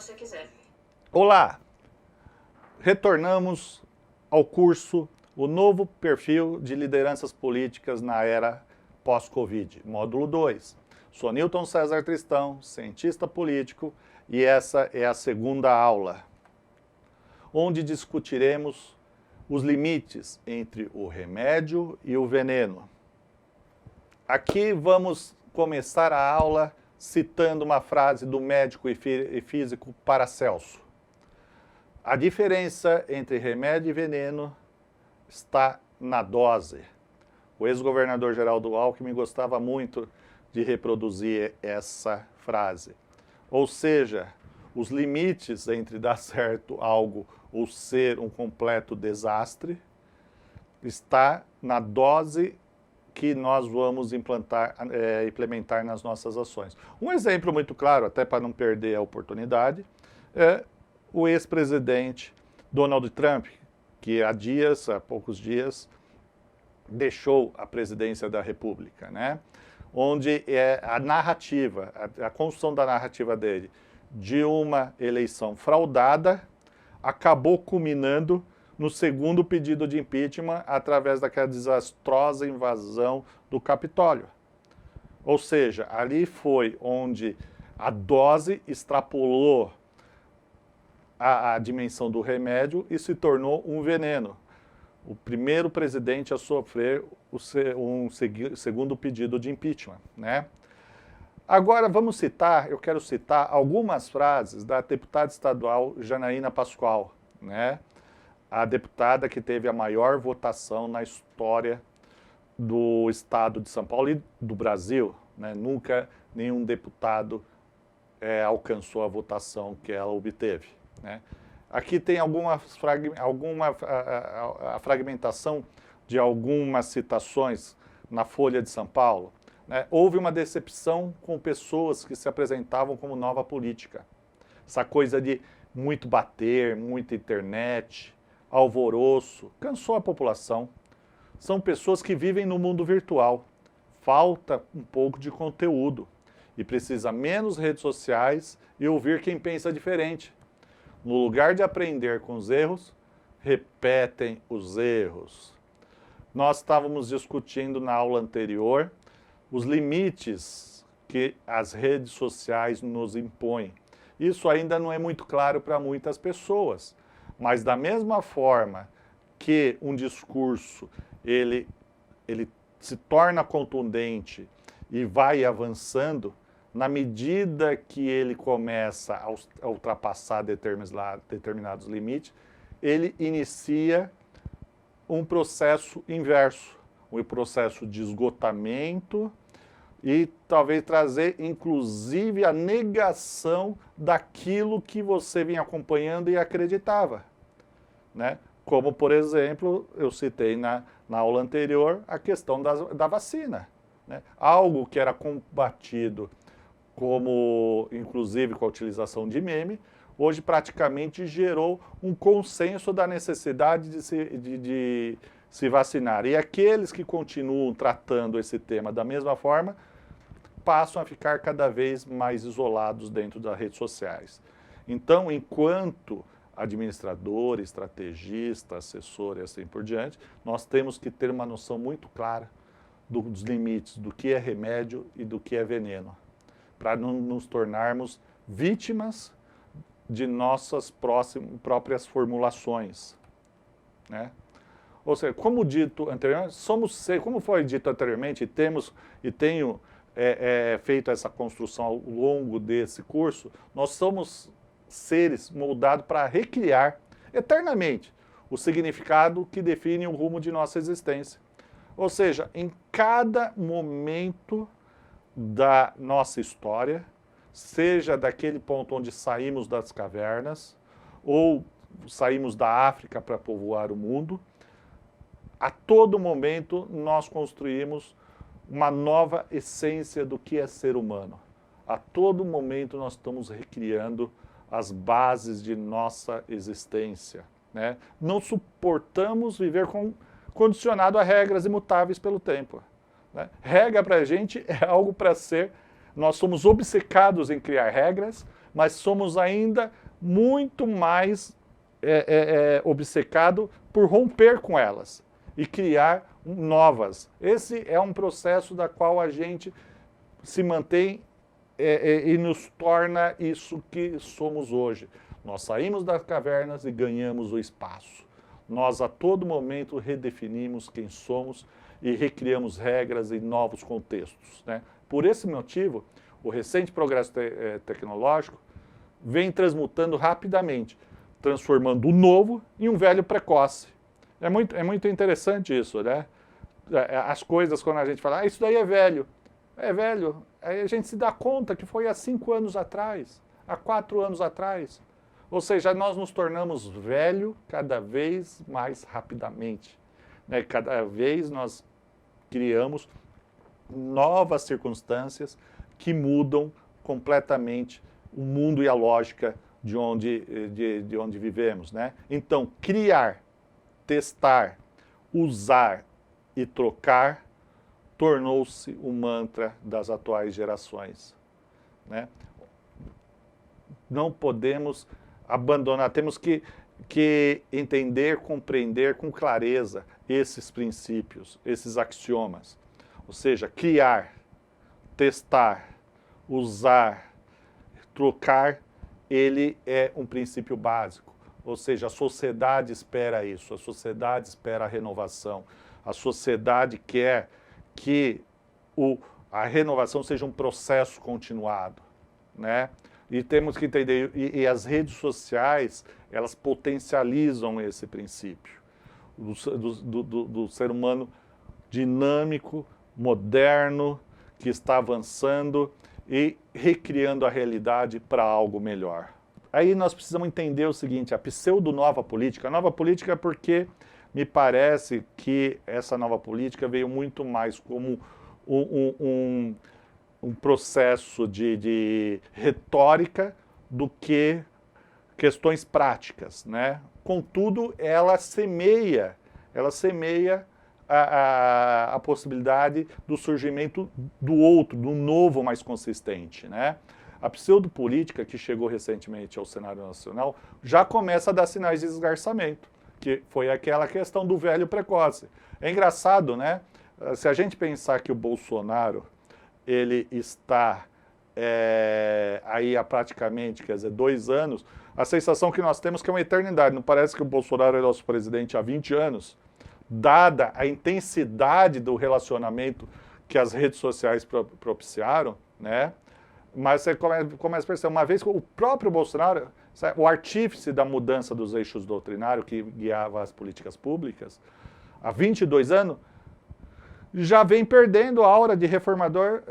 você quiser. Olá! Retornamos ao curso O Novo Perfil de Lideranças Políticas na Era Pós-Covid, módulo 2. Sou Newton César Tristão, cientista político, e essa é a segunda aula, onde discutiremos os limites entre o remédio e o veneno. Aqui vamos começar a aula citando uma frase do médico e físico Paracelso. A diferença entre remédio e veneno está na dose. O ex-governador Geraldo Alckmin gostava muito de reproduzir essa frase. Ou seja, os limites entre dar certo algo ou ser um completo desastre está na dose que nós vamos implementar nas nossas ações. Um exemplo muito claro, até para não perder a oportunidade, é o ex-presidente Donald Trump, que há poucos dias, deixou a presidência da República, né? Onde a narrativa, a construção da narrativa dele de uma eleição fraudada acabou culminando no segundo pedido de impeachment através daquela desastrosa invasão do Capitólio. Ou seja, ali foi onde a dose extrapolou a dimensão do remédio e se tornou um veneno. O primeiro presidente a sofrer um segundo pedido de impeachment, né? Agora eu quero citar algumas frases da deputada estadual Janaína Pascoal, né? A deputada que teve a maior votação na história do estado de São Paulo e do Brasil, né? Nunca nenhum deputado alcançou a votação que ela obteve, né? Aqui tem a fragmentação de algumas citações na Folha de São Paulo, né? Houve uma decepção com pessoas que se apresentavam como nova política. Essa coisa de muito bater, muita internet, alvoroço, cansou a população. São pessoas que vivem no mundo virtual. Falta um pouco de conteúdo e precisa menos redes sociais e ouvir quem pensa diferente. No lugar de aprender com os erros, repetem os erros. Nós estávamos discutindo na aula anterior os limites que as redes sociais nos impõem. Isso ainda não é muito claro para muitas pessoas, mas da mesma forma que um discurso ele se torna contundente e vai avançando, na medida que ele começa a ultrapassar determinados limites, ele inicia um processo inverso, um processo de esgotamento e talvez trazer, inclusive, a negação daquilo que você vinha acompanhando e acreditava, né? Como, por exemplo, eu citei na aula anterior a questão da vacina, né? Algo que era combatido como, inclusive, com a utilização de meme, hoje praticamente gerou um consenso da necessidade de se vacinar. E aqueles que continuam tratando esse tema da mesma forma, passam a ficar cada vez mais isolados dentro das redes sociais. Então, enquanto administrador, estrategista, assessor e assim por diante, nós temos que ter uma noção muito clara dos limites, do que é remédio e do que é veneno, para não nos tornarmos vítimas de nossas próprias formulações, né? Ou seja, como dito anteriormente, como foi dito anteriormente, tenho feito essa construção ao longo desse curso, nós somos seres moldados para recriar eternamente o significado que define o rumo de nossa existência. Ou seja, em cada momento da nossa história, seja daquele ponto onde saímos das cavernas ou saímos da África para povoar o mundo, a todo momento nós construímos uma nova essência do que é ser humano. A todo momento nós estamos recriando as bases de nossa existência, né? Não suportamos viver condicionado a regras imutáveis pelo tempo, né? Regra para a gente é algo para ser... Nós somos obcecados em criar regras, mas somos ainda muito mais obcecados por romper com elas e criar novas. Esse é um processo da qual a gente se mantém e nos torna isso que somos hoje. Nós saímos das cavernas e ganhamos o espaço. Nós a todo momento redefinimos quem somos e recriamos regras em novos contextos, né? Por esse motivo, o recente progresso tecnológico vem transmutando rapidamente, transformando o novo em um velho precoce. É muito interessante isso, né? As coisas, quando a gente fala, isso daí é velho. É velho. Aí a gente se dá conta que foi há 5 anos atrás, há 4 anos atrás. Ou seja, nós nos tornamos velho cada vez mais rapidamente, né? Cada vez nós criamos novas circunstâncias que mudam completamente o mundo e a lógica de onde vivemos, né? Então, criar, testar, usar e trocar tornou-se o mantra das atuais gerações, né? Não podemos abandonar, temos que entender, compreender com clareza esses princípios, esses axiomas. Ou seja, criar, testar, usar, trocar, ele é um princípio básico. Ou seja, a sociedade espera isso, a sociedade espera a renovação, a sociedade quer que a renovação seja um processo continuado, né? E temos que entender, e as redes sociais, elas potencializam esse princípio do ser humano dinâmico, moderno, que está avançando e recriando a realidade para algo melhor. Aí nós precisamos entender o seguinte, a pseudo-nova política. A nova política é porque me parece que essa nova política veio muito mais como um processo de retórica do que questões práticas, né? Contudo, ela semeia a possibilidade do surgimento do outro, do novo mais consistente, né? A pseudopolítica que chegou recentemente ao cenário nacional já começa a dar sinais de esgarçamento, que foi aquela questão do velho precoce. É engraçado, né? Se a gente pensar que o Bolsonaro ele está aí há praticamente, quer dizer, 2 anos, a sensação que nós temos que é uma eternidade. Não parece que o Bolsonaro é nosso presidente há 20 anos? Dada a intensidade do relacionamento que as redes sociais propiciaram, né? Mas você começa a perceber, uma vez que o próprio Bolsonaro, o artífice da mudança dos eixos doutrinários que guiava as políticas públicas, há 22 anos, já vem perdendo a aura de reformador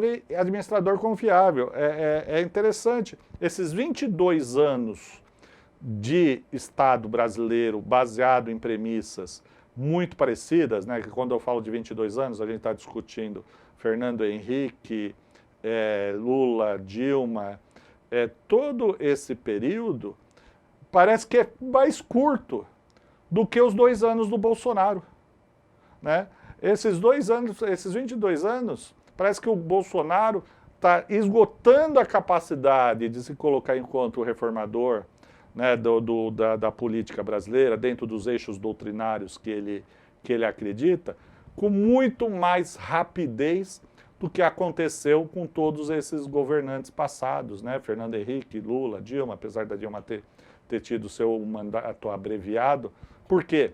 e administrador confiável. É interessante. Esses 22 anos de Estado brasileiro baseado em premissas muito parecidas, né? Que quando eu falo de 22 anos, a gente está discutindo Fernando Henrique, Lula, Dilma, todo esse período parece que é mais curto do que os 2 anos do Bolsonaro, né? Esses 2 anos, esses 22 anos, parece que o Bolsonaro está esgotando a capacidade de se colocar enquanto reformador, né, da política brasileira, dentro dos eixos doutrinários que ele acredita, com muito mais rapidez do que aconteceu com todos esses governantes passados, né? Fernando Henrique, Lula, Dilma, apesar da Dilma ter tido seu mandato abreviado. Por quê?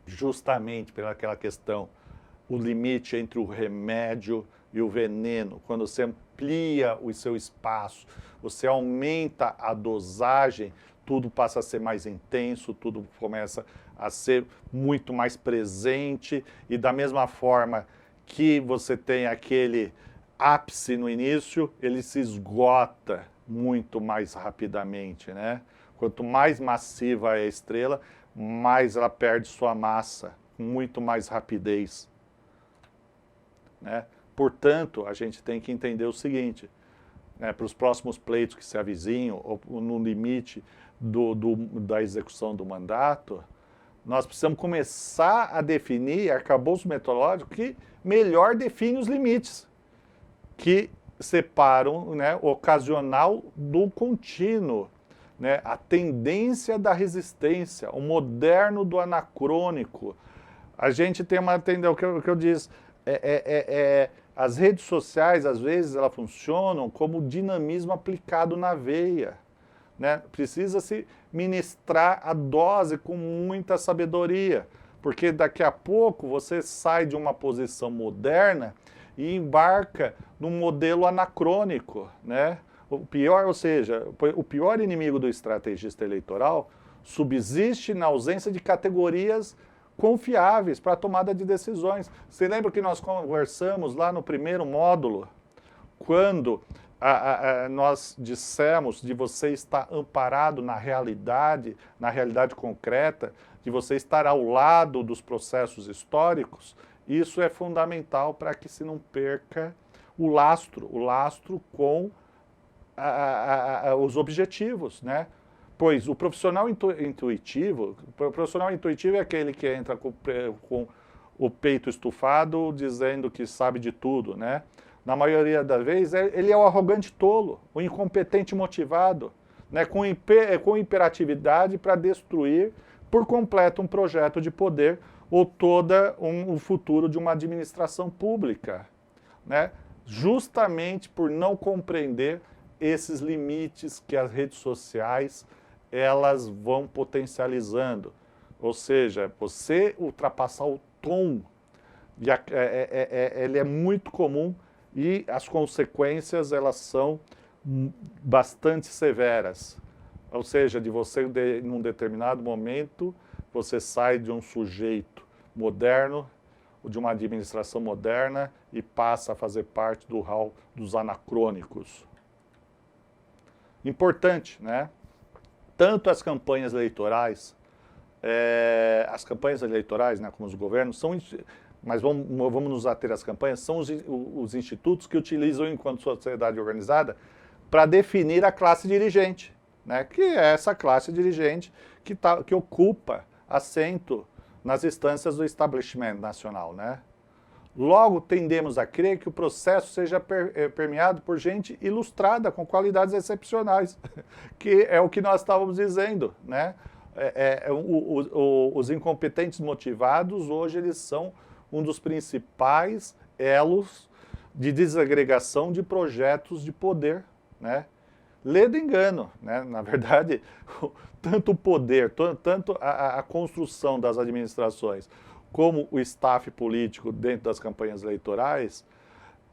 Justamente pelaquela questão, o limite entre o remédio e o veneno. Quando você amplia o seu espaço, você aumenta a dosagem, tudo passa a ser mais intenso, tudo começa a ser muito mais presente, e da mesma forma que você tem aquele ápice no início, ele se esgota muito mais rapidamente, né? Quanto mais massiva é a estrela, mais ela perde sua massa, com muito mais rapidez, né? Portanto, a gente tem que entender o seguinte, né, para os próximos pleitos que se avizinham, ou no limite da execução do mandato, nós precisamos começar a definir arcabouço metodológico que melhor define os limites, que separam, né, o ocasional do contínuo, né, a tendência da resistência, o moderno do anacrônico. A gente tem uma tendência, o que eu disse, as redes sociais, às vezes, elas funcionam como dinamismo aplicado na veia, né? Precisa-se ministrar a dose com muita sabedoria, porque daqui a pouco você sai de uma posição moderna e embarca num modelo anacrônico, né? O pior, ou seja, o pior inimigo do estrategista eleitoral subsiste na ausência de categorias confiáveis para a tomada de decisões. Você lembra que nós conversamos lá no primeiro módulo, quando nós dissemos de você estar amparado na realidade concreta, de você estar ao lado dos processos históricos? Isso é fundamental para que se não perca o lastro com os objetivos, né? Pois o profissional intuitivo é aquele que entra com o peito estufado dizendo que sabe de tudo, né? Na maioria das vezes, ele é o arrogante tolo, o incompetente motivado, né? com imperatividade para destruir por completo um projeto de poder ou todo o futuro de uma administração pública, né? Justamente por não compreender esses limites que as redes sociais elas vão potencializando. Ou seja, você ultrapassar o tom, ele é muito comum e as consequências elas são bastante severas. Ou seja, de você, num determinado momento, você sai de um sujeito moderno, de uma administração moderna e passa a fazer parte do hall dos anacrônicos. Importante, né? Tanto as campanhas eleitorais, né, como os governos, são, mas vamos nos ater às campanhas, são os institutos que utilizam enquanto sociedade organizada para definir a classe dirigente, né, que é essa classe dirigente que ocupa assento nas instâncias do establishment nacional, né? Logo, tendemos a crer que o processo seja permeado por gente ilustrada, com qualidades excepcionais, que é o que nós estávamos dizendo, né? Os incompetentes motivados, hoje, eles são um dos principais elos de desagregação de projetos de poder, né? Ledo engano, né? Na verdade, tanto o poder, tanto a construção das administrações, como o staff político dentro das campanhas eleitorais,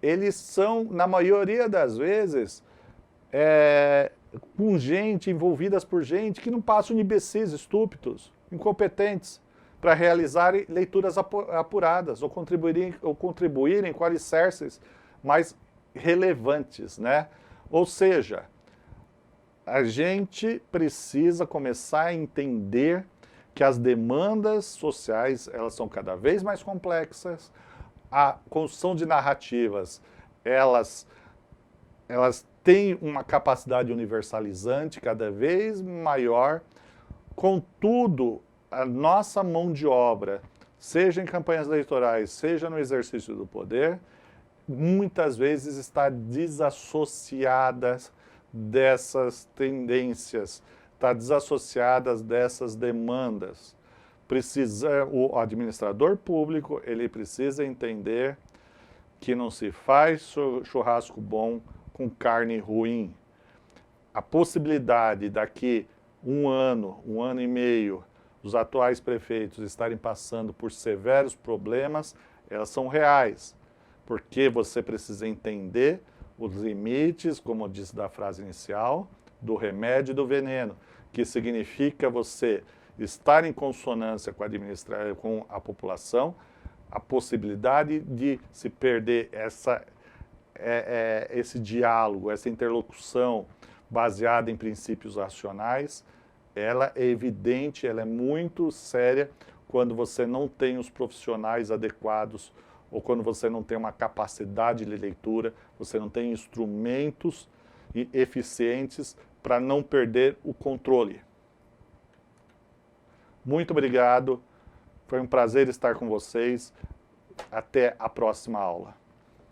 eles são, na maioria das vezes, com gente, envolvidas por gente que não passam de imbecis, estúpidos, incompetentes, para realizarem leituras apuradas ou contribuírem com alicerces mais relevantes, né? Ou seja, a gente precisa começar a entender que as demandas sociais, elas são cada vez mais complexas, a construção de narrativas, elas têm uma capacidade universalizante cada vez maior, contudo, a nossa mão de obra, seja em campanhas eleitorais, seja no exercício do poder, muitas vezes está desassociada dessas tendências, está desassociadas dessas demandas. O administrador público, ele precisa entender que não se faz churrasco bom com carne ruim. A possibilidade daqui um ano e meio, os atuais prefeitos estarem passando por severos problemas, elas são reais, porque você precisa entender os limites, como eu disse da frase inicial, do remédio e do veneno, que significa você estar em consonância com a população, a possibilidade de se perder esse diálogo, essa interlocução baseada em princípios racionais, ela é evidente, ela é muito séria quando você não tem os profissionais adequados ou quando você não tem uma capacidade de leitura, você não tem instrumentos eficientes para não perder o controle. Muito obrigado, foi um prazer estar com vocês. Até a próxima aula.